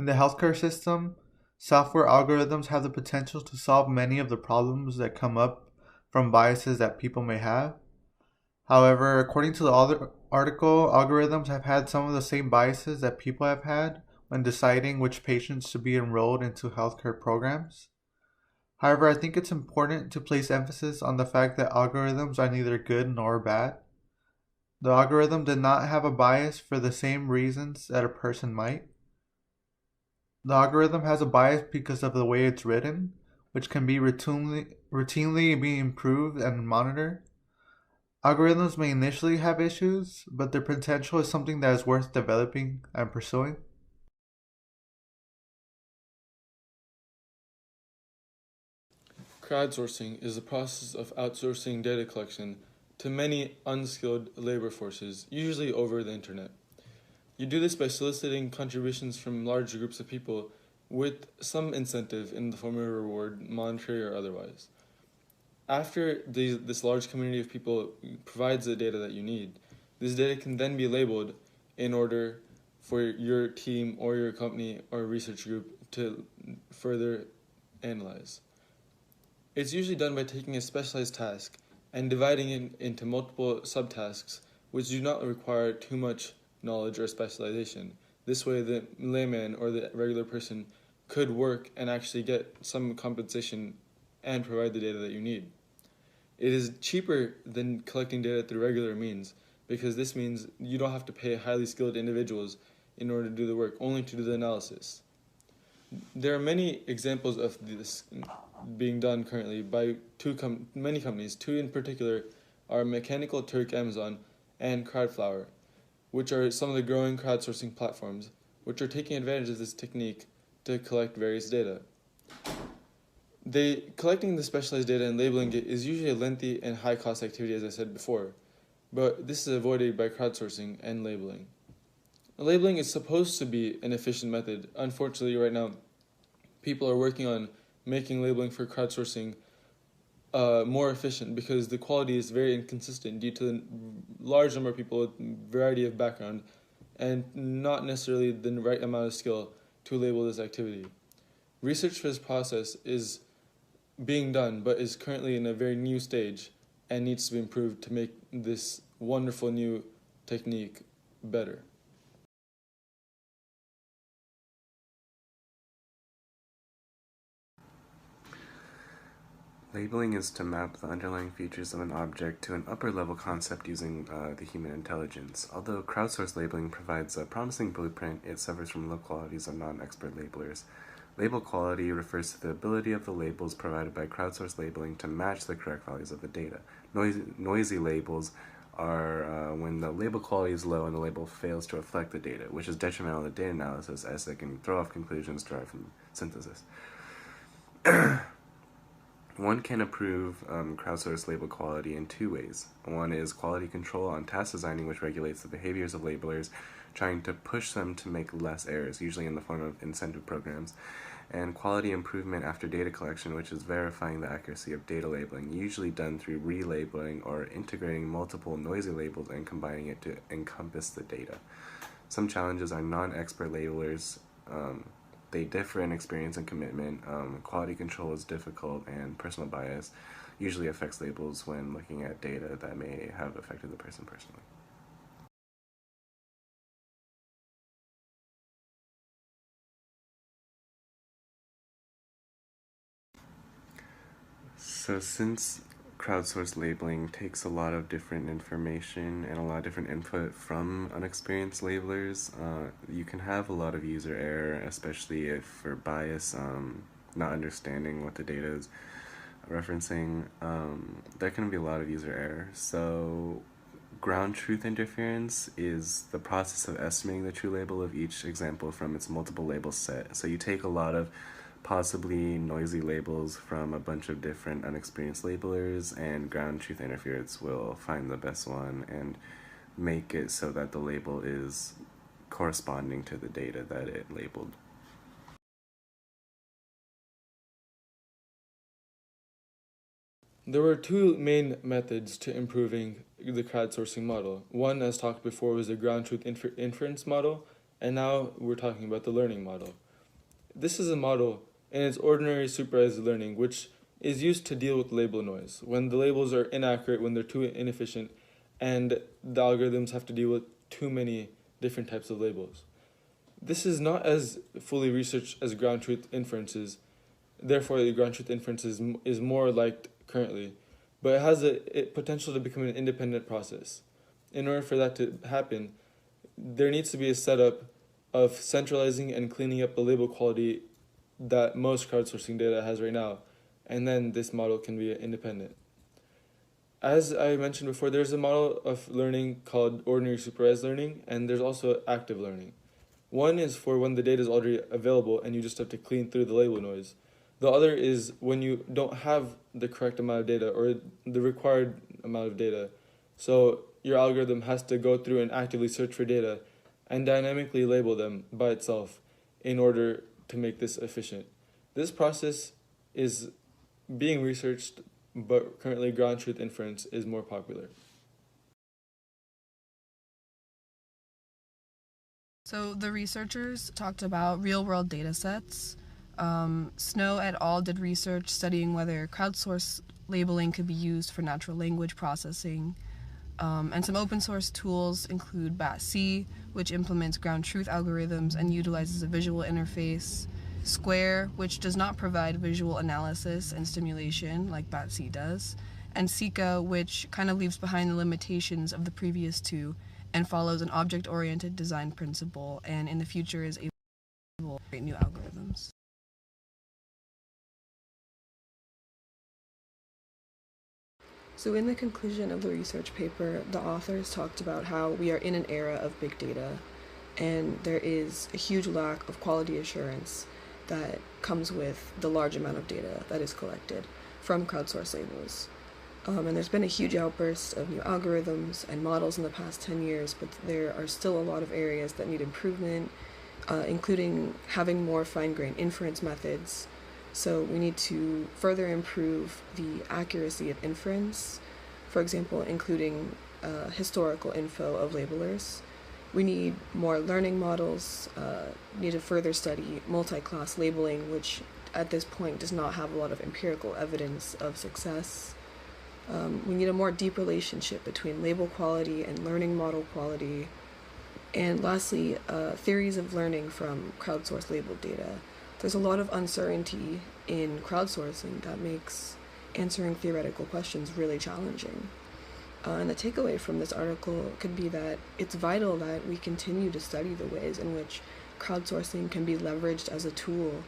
In the healthcare system, software algorithms have the potential to solve many of the problems that come up from biases that people may have. However, according to the other article, algorithms have had some of the same biases that people have had when deciding which patients should be enrolled into healthcare programs. However, I think it's important to place emphasis on the fact that algorithms are neither good nor bad. The algorithm did not have a bias for the same reasons that a person might. The algorithm has a bias because of the way it's written, which can be routinely be improved and monitored. Algorithms may initially have issues, but their potential is something that is worth developing and pursuing. Crowdsourcing is the process of outsourcing data collection to many unskilled labor forces, usually over the internet. You do this by soliciting contributions from large groups of people with some incentive in the form of a reward, monetary or otherwise. After this large community of people provides the data that you need, this data can then be labeled in order for your team or your company or research group to further analyze. It's usually done by taking a specialized task and dividing it into multiple subtasks which do not require too much knowledge or specialization. This way, the layman or the regular person could work and actually get some compensation and provide the data that you need. It is cheaper than collecting data through regular means because this means you don't have to pay highly skilled individuals in order to do the work, only to do the analysis. There are many examples of this being done currently by many companies. Two in particular are Mechanical Turk Amazon and Crowdflower, which are some of the growing crowdsourcing platforms, which are taking advantage of this technique to collect various data. Collecting the specialized data and labeling it is usually a lengthy and high-cost activity, as I said before, but this is avoided by crowdsourcing and labeling. Labeling is supposed to be an efficient method. Unfortunately, right now, people are working on making labeling for crowdsourcing more efficient because the quality is very inconsistent due to the large number of people with a variety of background and not necessarily the right amount of skill to label this activity. Research for this process is being done but is currently in a very new stage and needs to be improved to make this wonderful new technique better. Labeling is to map the underlying features of an object to an upper-level concept using the human intelligence. Although crowdsourced labeling provides a promising blueprint, it suffers from low qualities of non-expert labelers. Label quality refers to the ability of the labels provided by crowdsourced labeling to match the correct values of the data. Noisy labels are when the label quality is low and the label fails to reflect the data, which is detrimental to data analysis as it can throw off conclusions derived from synthesis. One can improve crowdsourced label quality in two ways. One is quality control on task designing, which regulates the behaviors of labelers, trying to push them to make less errors, usually in the form of incentive programs. And quality improvement after data collection, which is verifying the accuracy of data labeling, usually done through relabeling or integrating multiple noisy labels and combining it to encompass the data. Some challenges are non-expert labelers. They differ in experience and commitment. Quality control is difficult, and personal bias usually affects labels when looking at data that may have affected the person personally. So since crowdsourced labeling takes a lot of different information and a lot of different input from unexperienced labelers, you can have a lot of user error, especially if for bias, not understanding what the data is referencing. There can be a lot of user error. So ground truth interference is the process of estimating the true label of each example from its multiple label set. So you take a lot of possibly noisy labels from a bunch of different unexperienced labelers, and ground truth interference will find the best one and make it so that the label is corresponding to the data that it labeled. There were two main methods to improving the crowdsourcing model. One, as talked before, was the ground truth inference model, and now we're talking about the learning model. This is a model, and it's ordinary supervised learning, which is used to deal with label noise, when the labels are inaccurate, when they're too inefficient, and the algorithms have to deal with too many different types of labels. This is not as fully researched as ground truth inferences, therefore the ground truth inference is more liked currently, but it has a potential to become an independent process. In order for that to happen, there needs to be a setup of centralizing and cleaning up the label quality that most crowdsourcing data has right now, and then this model can be independent. As I mentioned before, there's a model of learning called ordinary supervised learning, and there's also active learning. One is for when the data is already available and you just have to clean through the label noise. The other is when you don't have the correct amount of data or the required amount of data. So your algorithm has to go through and actively search for data and dynamically label them by itself in order to make this efficient. This process is being researched, but currently ground truth inference is more popular. So the researchers talked about real-world data sets. Snow et al. Did research studying whether crowdsourced labeling could be used for natural language processing. And some open source tools include BAT-C, which implements ground truth algorithms and utilizes a visual interface. Square, which does not provide visual analysis and stimulation like BAT-C does. And Sika, which kind of leaves behind the limitations of the previous two and follows an object-oriented design principle, and in the future is able to create new algorithms. So in the conclusion of the research paper, the authors talked about how we are in an era of big data, and there is a huge lack of quality assurance that comes with the large amount of data that is collected from crowdsourced labels. And there's been a huge outburst of new algorithms and models in the past 10 years, but there are still a lot of areas that need improvement, including having more fine-grained inference methods. So we need to further improve the accuracy of inference, for example, including historical info of labelers. We need more learning models, need to further study multi-class labeling, which at this point does not have a lot of empirical evidence of success. We need a more deep relationship between label quality and learning model quality. And lastly, theories of learning from crowdsourced labeled data. There's a lot of uncertainty in crowdsourcing that makes answering theoretical questions really challenging. And the takeaway from this article could be that it's vital that we continue to study the ways in which crowdsourcing can be leveraged as a tool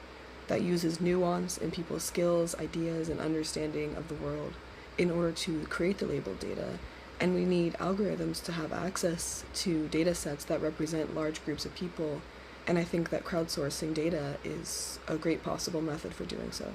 that uses nuance in people's skills, ideas, and understanding of the world in order to create the labeled data. And we need algorithms to have access to data sets that represent large groups of people. And I think that crowdsourcing data is a great possible method for doing so.